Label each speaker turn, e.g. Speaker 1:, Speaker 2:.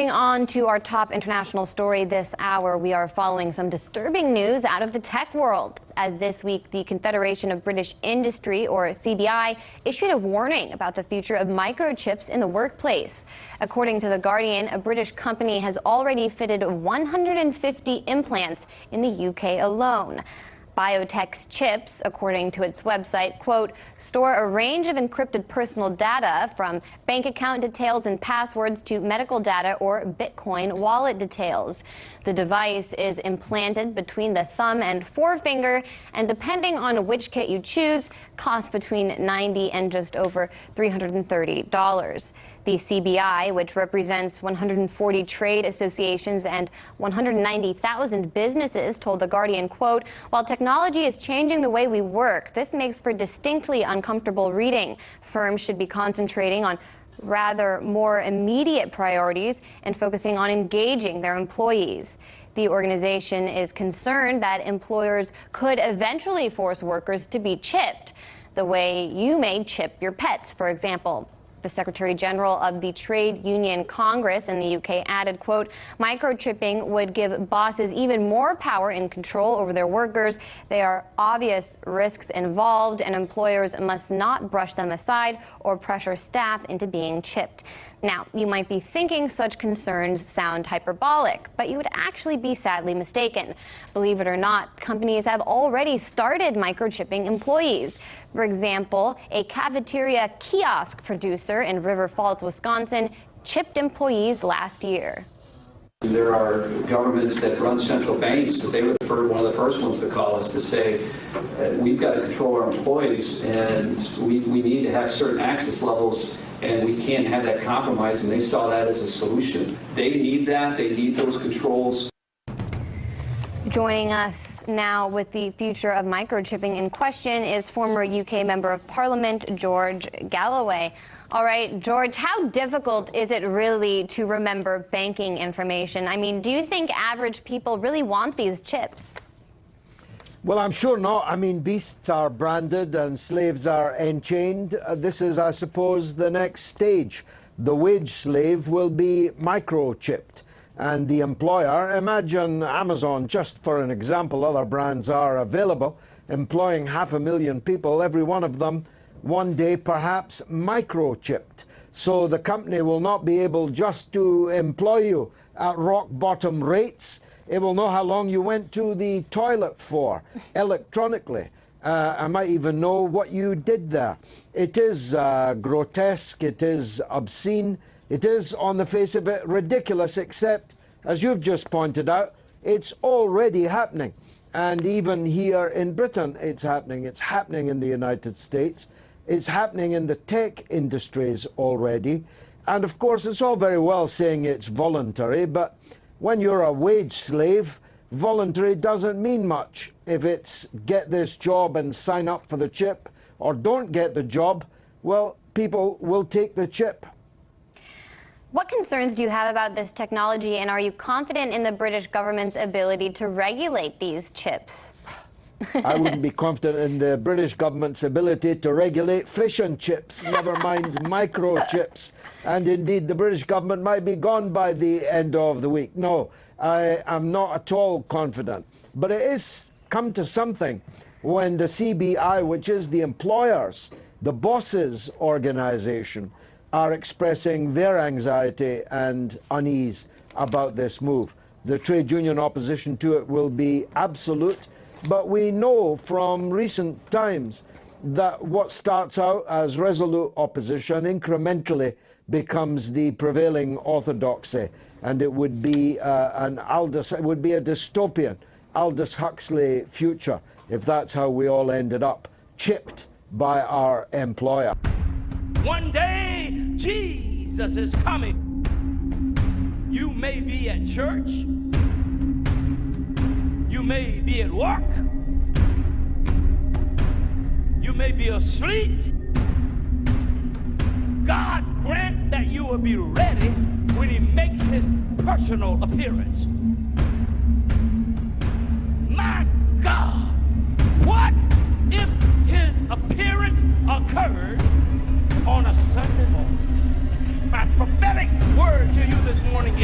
Speaker 1: Moving on to our top international story this hour, we are following some disturbing news out of the tech world. As this week, the Confederation of British Industry, or CBI, issued a warning about the future of microchips in the workplace. According to The Guardian, a British company has already fitted 150 implants in the UK alone. Biotech's chips, according to its website, quote, store a range of encrypted personal data from bank account details and passwords to medical data or Bitcoin wallet details. The device is implanted between the thumb and forefinger, and depending on which kit you choose, costs between $90 and just over $330. The CBI, which represents 140 trade associations and 190,000 businesses, told The Guardian, quote, while technology is changing the way we work, this makes for distinctly uncomfortable reading. Firms should be concentrating on rather more immediate priorities and focusing on engaging their employees. The organization is concerned that employers could eventually force workers to be chipped, the way you may chip your pets, for example. The Secretary General of the Trade Union Congress in the UK added, quote, microchipping would give bosses even more power and control over their workers. There are obvious risks involved, and employers must not brush them aside or pressure staff into being chipped. Now, you might be thinking such concerns sound hyperbolic, but you would actually be sadly mistaken. Believe it or not, companies have already started microchipping employees. For example, a cafeteria kiosk producer in River Falls, Wisconsin, chipped employees last year.
Speaker 2: There are governments that run central banks that they were one of the first ones to call us to say we've got to control our employees, and we need to have certain access levels, and we can't have that compromise, and they saw that as a solution. They need that. They need those controls.
Speaker 1: Joining us now with the future of microchipping in question is former UK Member of Parliament George Galloway. All right, George, how difficult is it really to remember banking information? I mean, do you think average people really want these chips?
Speaker 3: Well, I'm sure not. I mean, beasts are branded and slaves are enchained. This is, I suppose, the next stage. The wage slave will be microchipped. And the employer, imagine Amazon, just for an example, other brands are available, employing 500,000 people, every one of them one day perhaps microchipped. So the company will not be able just to employ you at rock bottom rates. It will know how long you went to the toilet for electronically. I might even know what you did there. It is grotesque, it is obscene, it is, on the face of it, ridiculous, except, as you've just pointed out, it's already happening. And even here in Britain, it's happening. It's happening in the United States. It's happening in the tech industries already. And of course, it's all very well saying it's voluntary, but when you're a wage slave, voluntary doesn't mean much. If it's get this job and sign up for the chip, or don't get the job, well, people will take the chip.
Speaker 1: What concerns do you have about this technology, and are you confident in the British government's ability to regulate these chips?
Speaker 3: I wouldn't be confident in the British government's ability to regulate fish and chips, never mind microchips. And indeed, the British government might be gone by the end of the week. No, I am not at all confident. But it is come to something when the CBI, which is the employers, the bosses' organization, are expressing their anxiety and unease about this move. The trade union opposition to it will be absolute, but we know from recent times that what starts out as resolute opposition incrementally becomes the prevailing orthodoxy, and it would be it would be a dystopian Aldous Huxley future if that's how we all ended up, chipped by our employer.
Speaker 4: One day, Jesus is coming. You may be at church. You may be at work. You may be asleep. God grant that you will be ready when he makes his personal appearance. My God, what if his appearance occurs on a Sunday morning? My prophetic word to you this morning